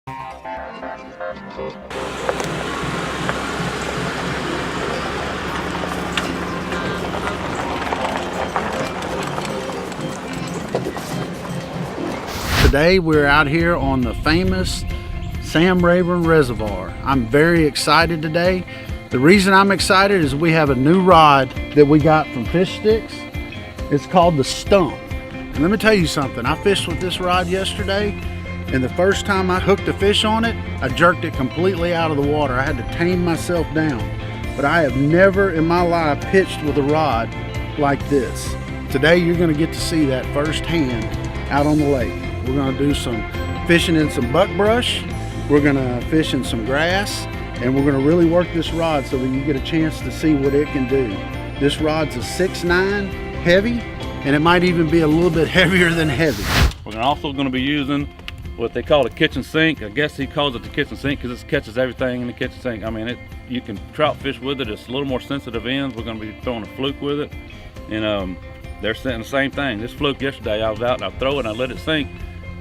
Today we're out here on the famous Sam Rayburn Reservoir. I'm very excited today. The reason I'm excited is we have a new rod that we got from FishStix. It's called the Stump. And let me tell you something, I fished with this rod yesterday, and the first time I hooked a fish on it, I jerked it completely out of the water. I had to tame myself down. But I have never in my life pitched with a rod like this. Today you're gonna get to see that firsthand out on the lake. We're gonna do some fishing in some buckbrush. We're gonna fish in some grass, and we're gonna really work this rod so that you get a chance to see what it can do. This rod's a 6'9", heavy, and it might even be a little bit heavier than heavy. We're also gonna be using what they call a kitchen sink. I guess he calls it the kitchen sink because it catches everything in the kitchen sink. I mean, you can trout fish with it. It's a little more sensitive ends. We're gonna be throwing a fluke with it, and they're saying the same thing. This fluke yesterday, I was out and I throw it and I let it sink,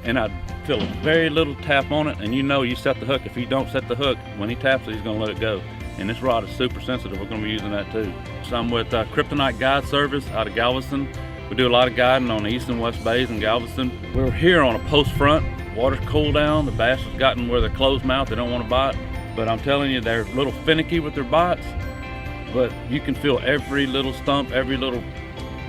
and I feel a very little tap on it, and you set the hook. If you don't set the hook, when he taps it, he's gonna let it go. And this rod is super sensitive. We're gonna be using that too. So I'm with Kryptonite Guide Service out of Galveston. We do a lot of guiding on the east and west bays in Galveston. We're here on a post front. Water's cooled down. The bass has gotten where they're closed mouth. They don't want to bite. But I'm telling you, they're a little finicky with their bites. But you can feel every little stump, every little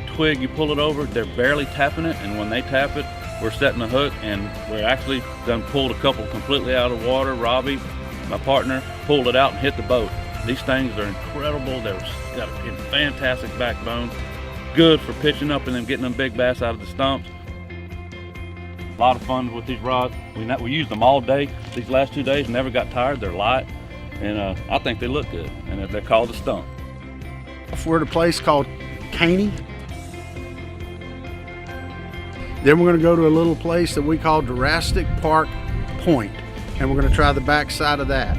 twig you pull it over, they're barely tapping it. And when they tap it, we're setting the hook, and we're actually done pulled a couple completely out of water. Robbie, my partner, pulled it out and hit the boat. These things are incredible. They've got a fantastic backbone. Good for pitching up and then getting them big bass out of the stumps. A lot of fun with these rods. We used them all day. These last 2 days, never got tired. They're light, and I think they look good. And they're called the Stump. We're at a place called Caney. Then we're gonna go to a little place that we call Jurassic Park Point, and we're gonna try the back side of that.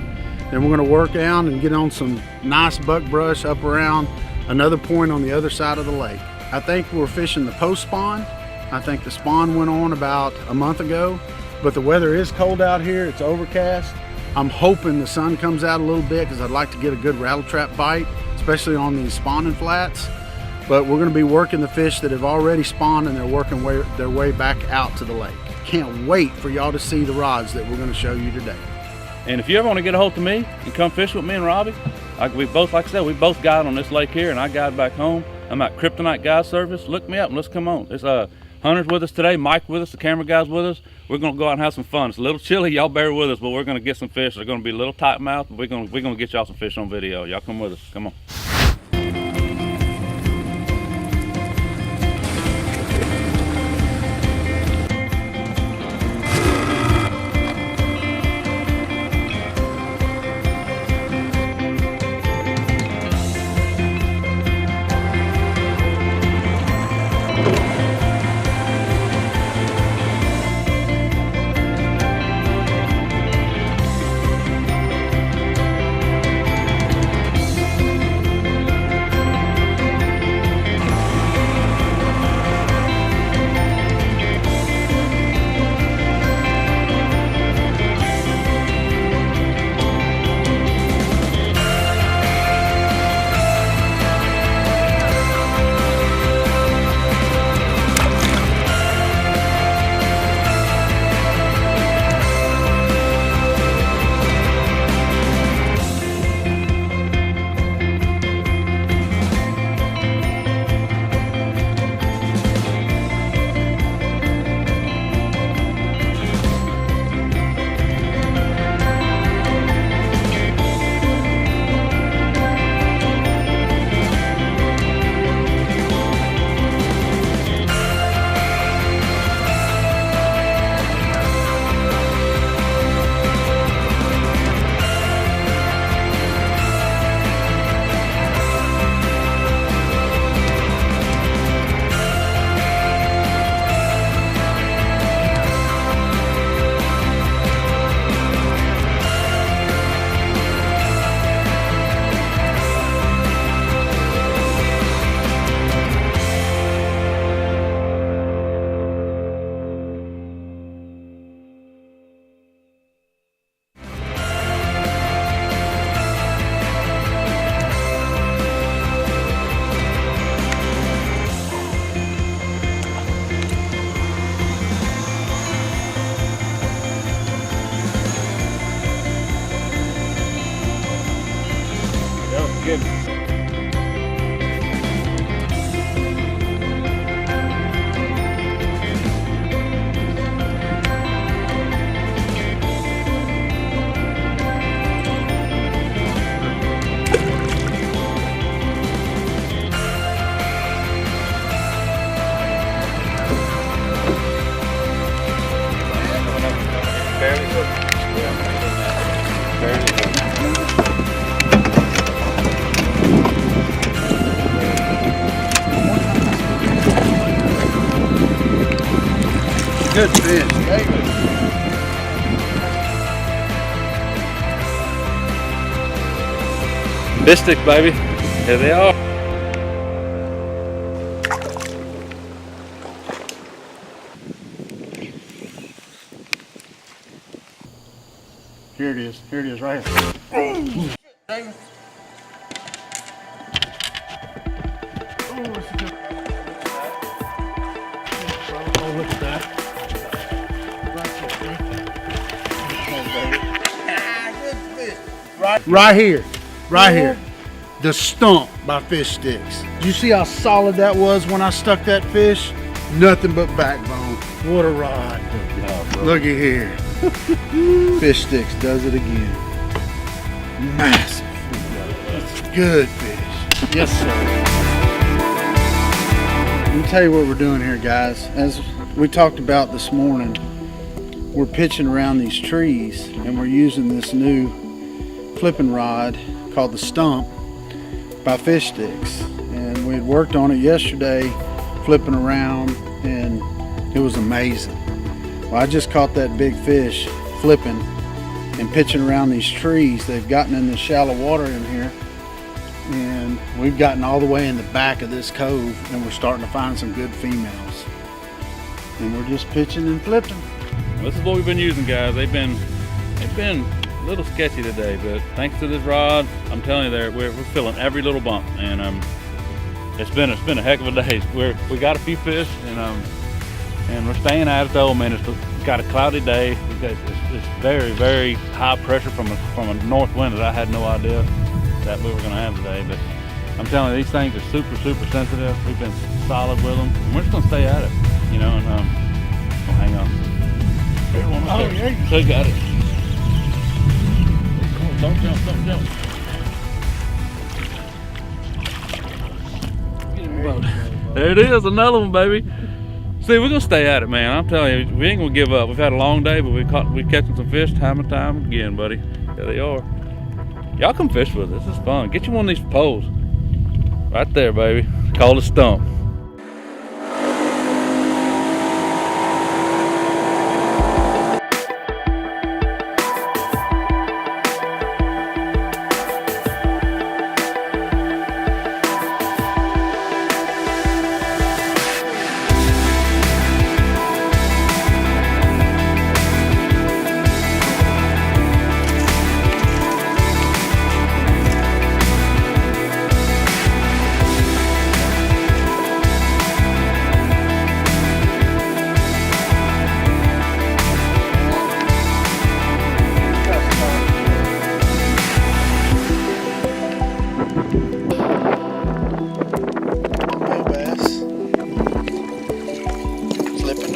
Then we're gonna work down and get on some nice buckbrush up around another point on the other side of the lake. I think we're fishing the post spawn. I think the spawn went on about a month ago, but the weather is cold out here. It's overcast. I'm hoping the sun comes out a little bit because I'd like to get a good rattle trap bite, especially on these spawning flats. But we're gonna be working the fish that have already spawned, and they're working their way back out to the lake. Can't wait for y'all to see the rods that we're gonna show you today. And if you ever want to get a hold of me and come fish with me and Robbie, we both guide on this lake here, and I guide back home. I'm at Kryptonite Guide Service. Look me up and let's come on. There's Hunter's with us today, Mike with us, the camera guy's with us. We're gonna go out and have some fun. It's a little chilly, y'all bear with us, but we're gonna get some fish. They're gonna be a little tight mouthed, but we're gonna get y'all some fish on video. Y'all come with us, come on. Good fish, David. FishStix, baby. Here they are. Here it is. Here it is, right here. Oh, David. Oh, look at that. Right here. Right here. The Stump by FishStix. Do you see how solid that was when I stuck that fish? Nothing but backbone. What a rod. Look at here. FishStix does it again. Massive. That's good fish. Yes, sir. Let me tell you what we're doing here, guys. As we talked about this morning, we're pitching around these trees and we're using this new flipping rod called the Stump by FishStix. And we had worked on it yesterday, flipping around, and it was amazing. Well, I just caught that big fish flipping and pitching around these trees. They've gotten in the shallow water in here, and we've gotten all the way in the back of this cove, and we're starting to find some good females. And we're just pitching and flipping. This is what we've been using, guys. They've been a little sketchy today, but thanks to this rod, I'm telling you, we're filling every little bump, and it's been a heck of a day. We got a few fish, and we're staying at it though. Man, it's got a cloudy day. It's very, very high pressure from a north wind that I had no idea that we were going to have today. But I'm telling you, these things are super, super sensitive. We've been solid with them. And we're just going to stay at it, you know. And oh, hang on. Oh, yeah. So you got it. Don't jump, don't jump. There it is, another one, baby. See, we're gonna stay at it, man. I'm telling you, we ain't gonna give up. We've had a long day, but we're catching some fish time and time again, buddy. There they are. Y'all come fish with us. This is fun. Get you one of these poles. Right there, baby. It's called a Stump.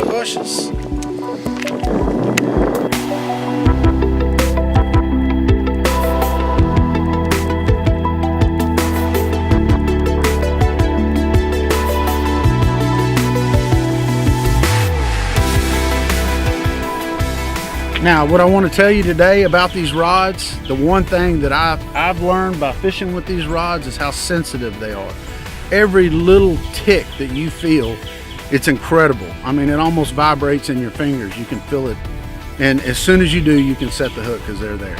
Bushes. Now, what I want to tell you today about these rods, the one thing that I've learned by fishing with these rods is how sensitive they are. Every little tick that you feel, it's incredible. I mean, it almost vibrates in your fingers. You can feel it. And as soon as you do, you can set the hook because they're there.